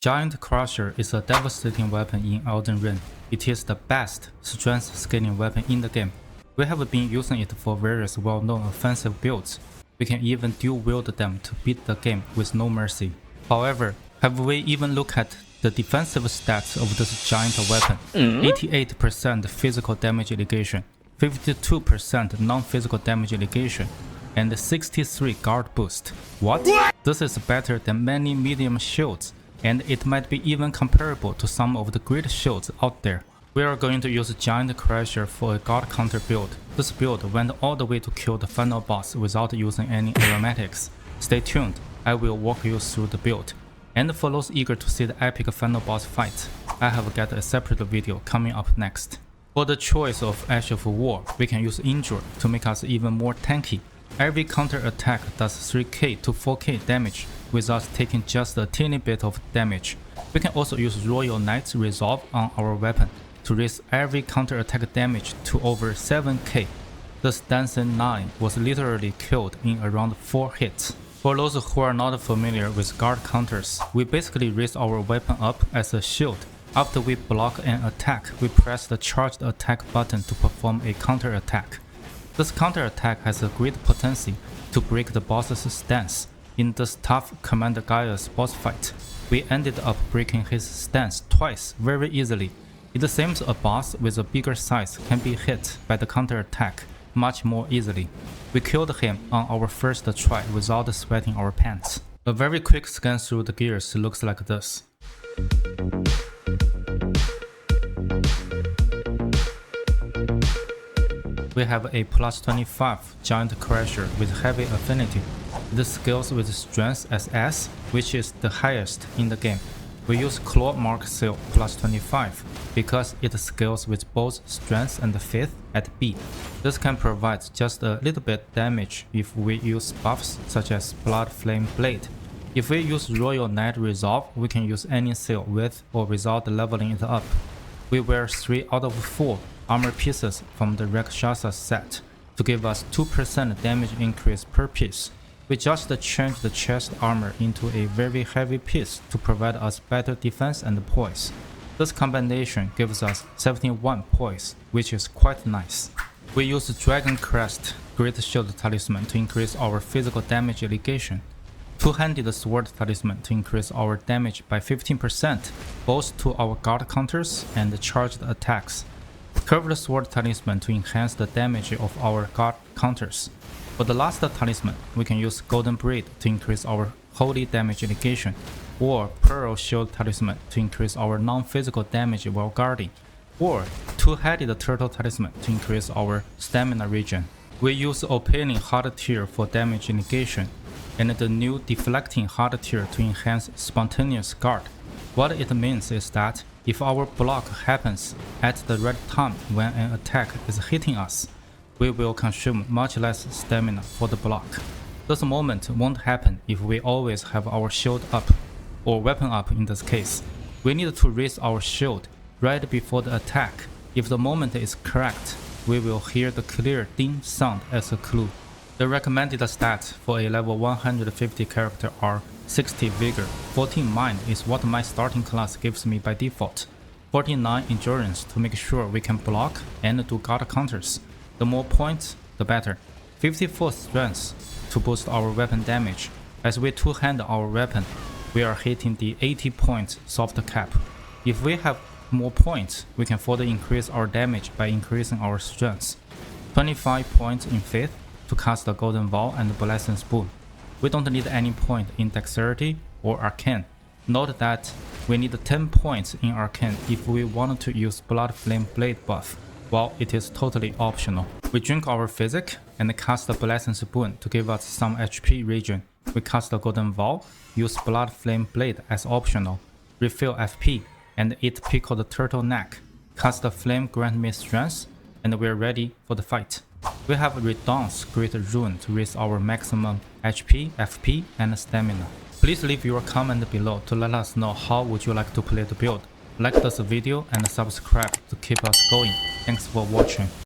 Giant Crusher is a devastating weapon in Elden Ring. It is the best strength scaling weapon in the game. We have been using it for various well-known offensive builds. We can even dual wield them to beat the game with no mercy. However, have we even looked at the defensive stats of this giant weapon? 88% physical damage negation, 52% non-physical damage negation, and 63 guard boost. What? This is better than many medium shields, and it might be even comparable to some of the great shields out there. We are going to use Giant Crusher for a guard counter build. This build went all the way to kill the final boss without using any aromatics. Stay tuned, I will walk you through the build. And for those eager to see the epic final boss fight, I have got a separate video coming up next. For the choice of Ash of War, we can use Injure to make us even more tanky. Every counter attack does 3k to 4k damage with us taking just a teeny bit of damage. We can also use Royal Knight's Resolve on our weapon to raise every counter attack damage to over 7k. This Dancing 9 was literally killed in around 4 hits. For those who are not familiar with guard counters, we basically raise our weapon up as a shield. After we block an attack, we press the charged attack button to perform a counter attack. This counter attack has a great potency to break the boss's stance. In this tough Commander Gaia's boss fight, we ended up breaking his stance twice very easily. It seems a boss with a bigger size can be hit by the counter attack much more easily. We killed him on our first try without sweating our pants. A very quick scan through the gears looks like this. We have a plus 25 Giant Crusher with heavy affinity. It scales with strength as S, which is the highest in the game. We use Claw Mark Seal plus 25 because it scales with both strength and faith at B. This can provide just a little bit damage if we use buffs such as Blood Flame Blade. If we use Royal Knight Resolve, we can use any seal with or without leveling it up. We wear 3 out of 4 armor pieces from the Rakshasa set to give us 2% damage increase per piece. We just changed the chest armor into a very heavy piece to provide us better defense and poise. This combination gives us 71 poise, which is quite nice. We use Dragon Crest Great Shield Talisman to increase our physical damage negation, Two-handed Sword Talisman to increase our damage by 15%, both to our guard counters and charged attacks, Curved Sword Talisman to enhance the damage of our guard counters. For the last talisman, we can use Golden Braid to increase our holy damage negation, or Pearl Shield Talisman to increase our non-physical damage while guarding, or Two-headed Turtle Talisman to increase our stamina regen. We use Opaling Hard Tier for damage negation, and the new Deflecting Hard Tier to enhance spontaneous guard. What it means is that if our block happens at the right time when an attack is hitting us, we will consume much less stamina for the block. This moment won't happen if we always have our shield up, or weapon up in this case. We need to raise our shield right before the attack. If the moment is correct, we will hear the clear ding sound as a clue. The recommended stats for a level 150 character are 60 Vigor, 14 Mind is what my starting class gives me by default, 49 Endurance to make sure we can block and do guard counters. The more points, the better. 54 Strength to boost our weapon damage. As we two-hand our weapon, we are hitting the 80 points soft cap. If we have more points, we can further increase our damage by increasing our strength. 25 points in Faith to cast the Golden Vow and Blessing Spoon. We don't need any point in Dexterity or Arcane. Note that we need 10 points in Arcane if we want to use Blood Flame Blade buff, while it is totally optional. We drink our Physick and cast the Blessing Spoon to give us some HP regen. We cast the Golden Vow, use Blood Flame Blade as optional, refill FP, and eat pickled turtleneck. Cast the Flame grant me strength, and we're ready for the fight. We have Redance Great Rune to raise our maximum HP, FP, and stamina. Please leave your comment below to let us know how would you like to play the build. Like this video and subscribe to keep us going. Thanks for watching.